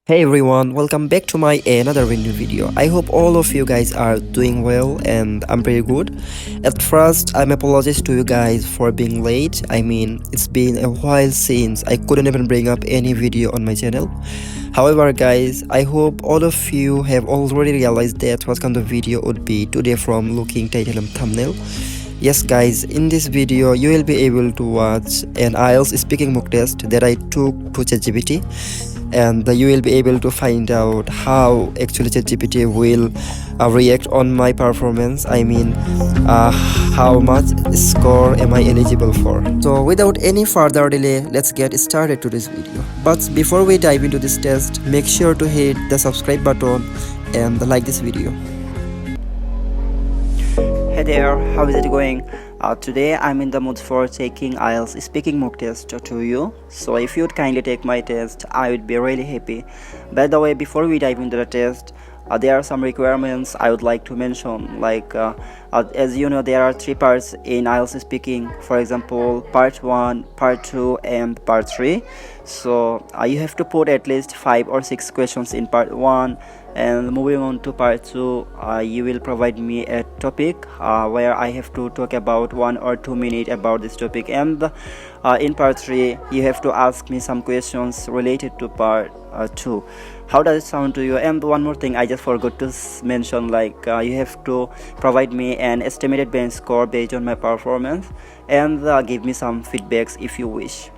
Hey everyone, welcome back to my another new video. I hope all of you guys are doing well and I'm pretty good. At first, I'm apologize to you guys for being late. I mean, it's been a while since I couldn't even bring up any video on my channel. However, guys, I hope all of you have already realized that what kind of video would be today from looking title and thumbnail. Yes guys, in this video you will be able to watch an IELTS speaking mock test that I took to ChatGPT, and you will be able to find out how actually ChatGPT will react on my performance. I mean, how much score am I eligible for. So without any further delay, let's get started to this video. But before we dive into this test, make sure to hit the subscribe button and like this video. Hey there, how is it going? Today I'm in the mood for taking IELTS speaking mock test to you. So if you'd kindly take my test, I would be really happy. By the way, before we dive into the test, there are some requirements I would like to mention. As you know, there are three parts in IELTS speaking. For example, part 1, part 2 and part 3. So you have to put at least 5 or 6 questions in part 1, and moving on to part 2, you will provide me a topic where I have to talk about 1 or 2 minutes about this topic, and in part 3 you have to ask me some questions related to part 2. How does it sound to you? And one more thing I just forgot to mention, you have to provide me an estimated bench score based on my performance, and give me some feedbacks if you wish.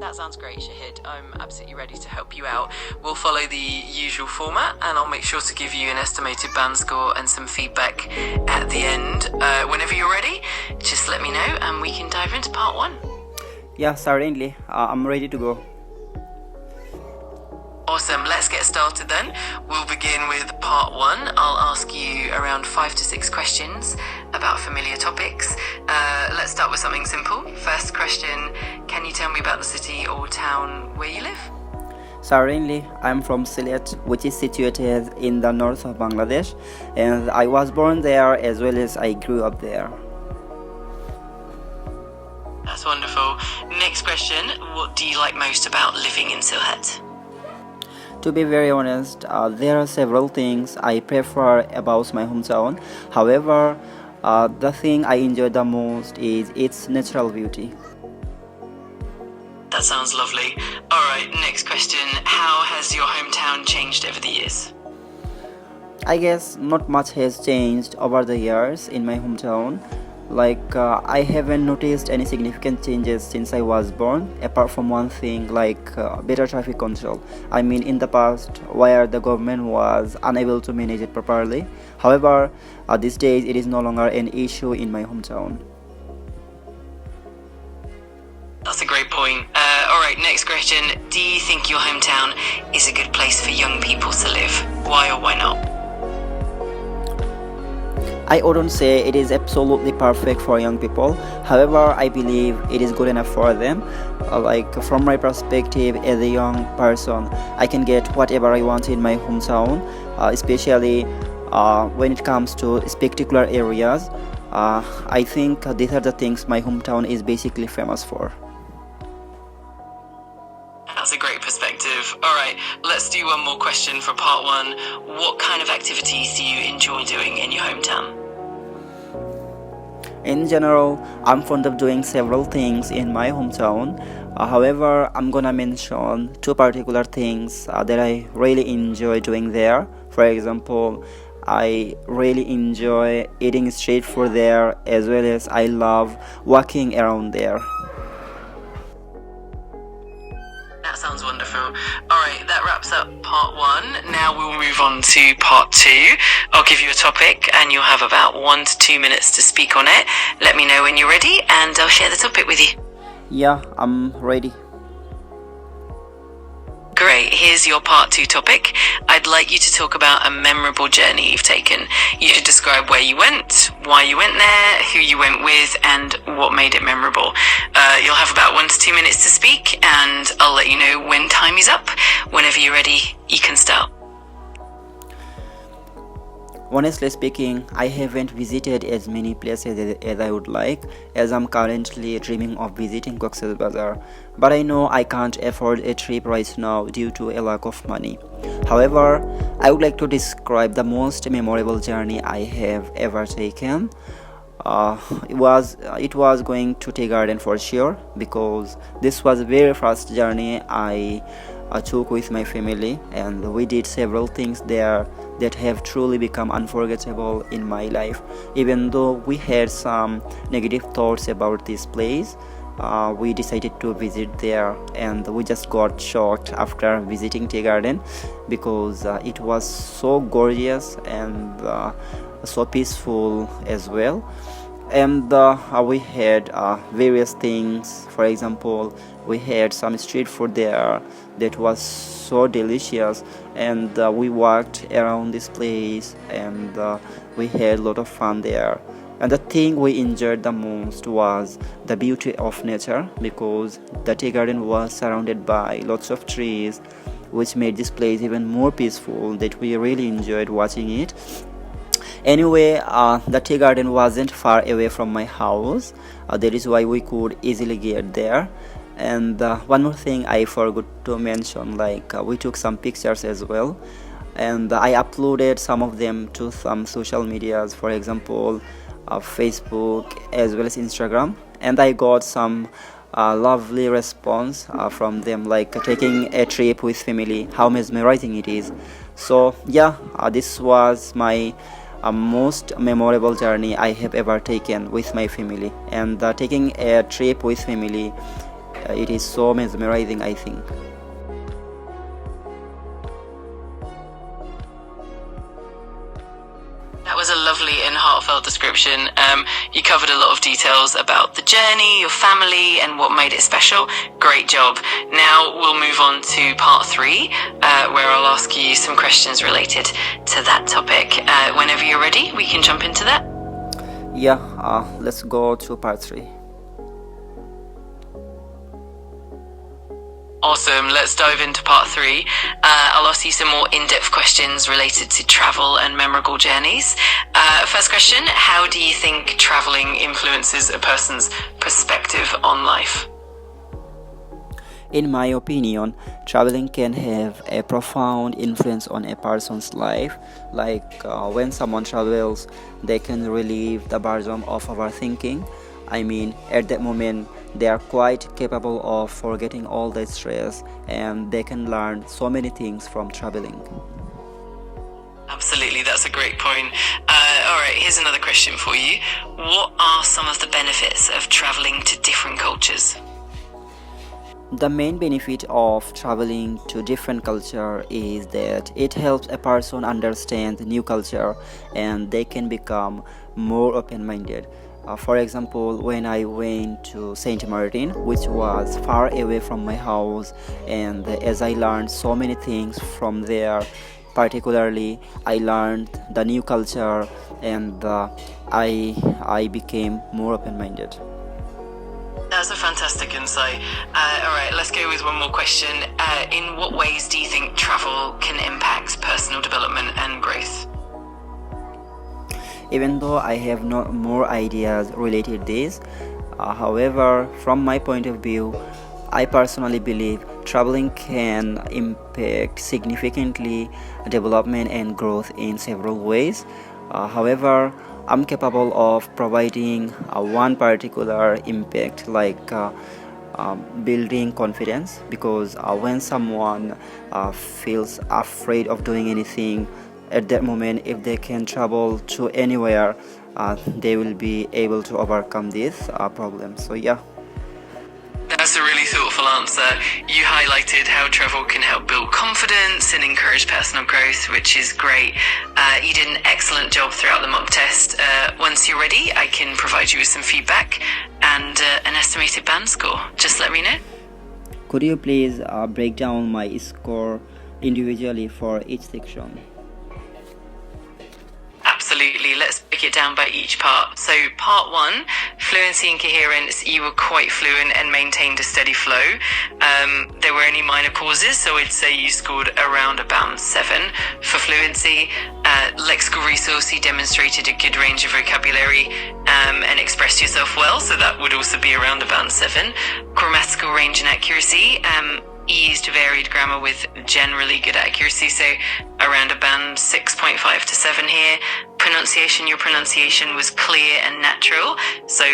That sounds great, Shahid. I'm absolutely ready to help you out. We'll follow the usual format, and I'll make sure to give you an estimated band score and some feedback at the end. Whenever you're ready, just let me know and we can dive into part 1. Yeah, certainly. I'm ready to go. Awesome, let's get started then. We'll begin with part 1. I'll ask you around 5 to 6 questions about familiar topics. Let's start with something simple. First question, can you tell me about the city or town where you live? Certainly, I'm from Sylhet, which is situated in the north of Bangladesh, and I was born there as well as I grew up there. That's wonderful. Next question, what do you like most about living in Sylhet? To be very honest, there are several things I prefer about my hometown. However, the thing I enjoy the most is its natural beauty. That sounds lovely. Alright, next question. How has your hometown changed over the years? I guess not much has changed over the years in my hometown. I haven't noticed any significant changes since I was born, apart from one thing, better traffic control. I mean, in the past, where the government was unable to manage it properly. However, these days it is no longer an issue in my hometown. That's a great point. Alright, next question. Do you think your hometown is a good place for young people to live? Why or why not? I wouldn't say it is absolutely perfect for young people. However, I believe it is good enough for them. From my perspective as a young person, I can get whatever I want in my hometown, especially when it comes to spectacular areas. I think these are the things my hometown is basically famous for. That's a great perspective. Alright, let's do one more question for part 1. What kind of activities do you enjoy doing in your hometown? In general, I'm fond of doing several things in my hometown. However, I'm gonna mention 2 particular things that I really enjoy doing there. For example, I really enjoy eating street food there, as well as I love walking around there. That sounds wonderful. Alright, that wraps up part 1. Now we'll move on to part 2. I'll give you a topic and you'll have about 1 to 2 minutes to speak on it. Let me know when you're ready and I'll share the topic with you. Yeah, I'm ready. Great, here's your part 2 topic. I'd like you to talk about a memorable journey you've taken. You should describe where you went, why you went there, who you went with, and what made it memorable. You'll have about 1 to 2 minutes to speak, and I'll let you know when time is up. Whenever you're ready, you can start. Honestly speaking, I haven't visited as many places as I would like, as I'm currently dreaming of visiting Cox's Bazar. But I know I can't afford a trip right now due to a lack of money. However, I would like to describe the most memorable journey I have ever taken. It was going to Tea Garden for sure, because this was the very first journey I took with my family, and we did several things there that have truly become unforgettable in my life. Even though we had some negative thoughts about this place, we decided to visit there, and we just got shocked after visiting Tea Garden, because it was so gorgeous and so peaceful as well. And we had various things. For example, we had some street food there that was so delicious, and we walked around this place, and we had a lot of fun there. And the thing we enjoyed the most was the beauty of nature, because the tea garden was surrounded by lots of trees, which made this place even more peaceful, that we really enjoyed watching it. Anyway, the tea garden wasn't far away from my house. That is why we could easily get there. And one more thing I forgot to mention, like we took some pictures as well, and I uploaded some of them to some social medias, for example Facebook as well as Instagram, and I got some lovely response from them, like taking a trip with family, how mesmerizing it is. So yeah, this was my most memorable journey I have ever taken with my family, and taking a trip with family, it is so mesmerizing, I think. That was a lovely and heartfelt description. You covered a lot of details about the journey, your family, and what made it special. Great job. Now we'll move on to part 3, where I'll ask you some questions related to that topic. Whenever you're ready, we can jump into that. Yeah, let's go to part 3. Awesome. Let's dive into part 3. I'll ask you some more in-depth questions related to travel and memorable journeys. First question, how do you think traveling influences a person's perspective on life? In my opinion, traveling can have a profound influence on a person's life. Like when someone travels, they can relieve the burden of overthinking. I mean, at that moment, they are quite capable of forgetting all the stress, and they can learn so many things from traveling. Absolutely, that's a great point. Alright, here's another question for you. What are some of the benefits of traveling to different cultures? The main benefit of traveling to different culture is that it helps a person understand the new culture, and they can become more open-minded. For example, when I went to Saint Martin, which was far away from my house, and as I learned so many things from there, particularly I learned the new culture, and I became more open-minded. That's a fantastic insight. Alright, let's go with one more question. In what ways do you think travel can impact personal development and growth? Even though I have no more ideas related this, however, from my point of view, I personally believe traveling can impact significantly development and growth in several ways. However, I'm capable of providing one particular impact, like building confidence, because when someone feels afraid of doing anything, at that moment, if they can travel to anywhere, they will be able to overcome this problem. So yeah. That's a really thoughtful answer. You highlighted how travel can help build confidence and encourage personal growth, which is great. You did an excellent job throughout the mock test. Once you're ready, I can provide you with some feedback and an estimated band score. Just let me know. Could you please break down my score individually for each section? Absolutely. Let's break it down by each part. So part 1, fluency and coherence, you were quite fluent and maintained a steady flow. There were any minor causes, so I'd say you scored around a band 7 for fluency. Lexical resource, you demonstrated a good range of vocabulary and expressed yourself well, so that would also be around a band 7. Grammatical range and accuracy, used varied grammar with generally good accuracy, so around a band 6.5 to 7 here. Pronunciation, your pronunciation was clear and natural, so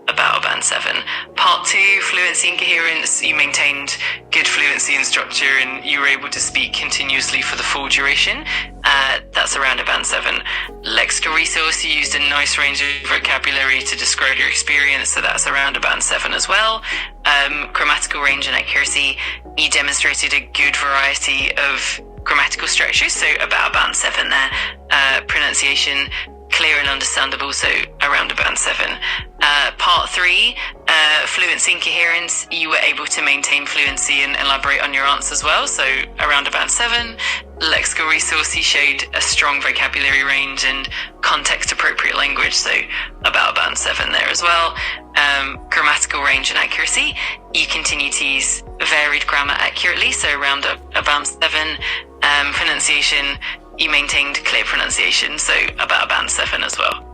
about a band 7. Part 2, fluency and coherence, you maintained good fluency and structure and you were able to speak continuously for the full duration. That's around a band 7. Lexical resource, you used a nice range of vocabulary to describe your experience, so that's around a band 7 as well. Grammatical range and accuracy, you demonstrated a good variety of grammatical structures, so about a band 7 there. Pronunciation, clear and understandable, so around a band 7. Part 3, fluency and coherence, you were able to maintain fluency and elaborate on your answers well, so around a band 7. Lexical resource, you showed a strong vocabulary range and context-appropriate language, so about a band 7 there as well. Grammatical range and accuracy, you continue to use varied grammar accurately, so around a band 7. Pronunciation, you maintained clear pronunciation, so about a band 7 as well.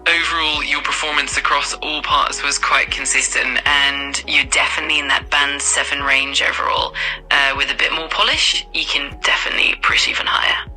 Overall, your performance across all parts was quite consistent, and you're definitely in that band 7 range overall. With a bit more polish, you can definitely push even higher.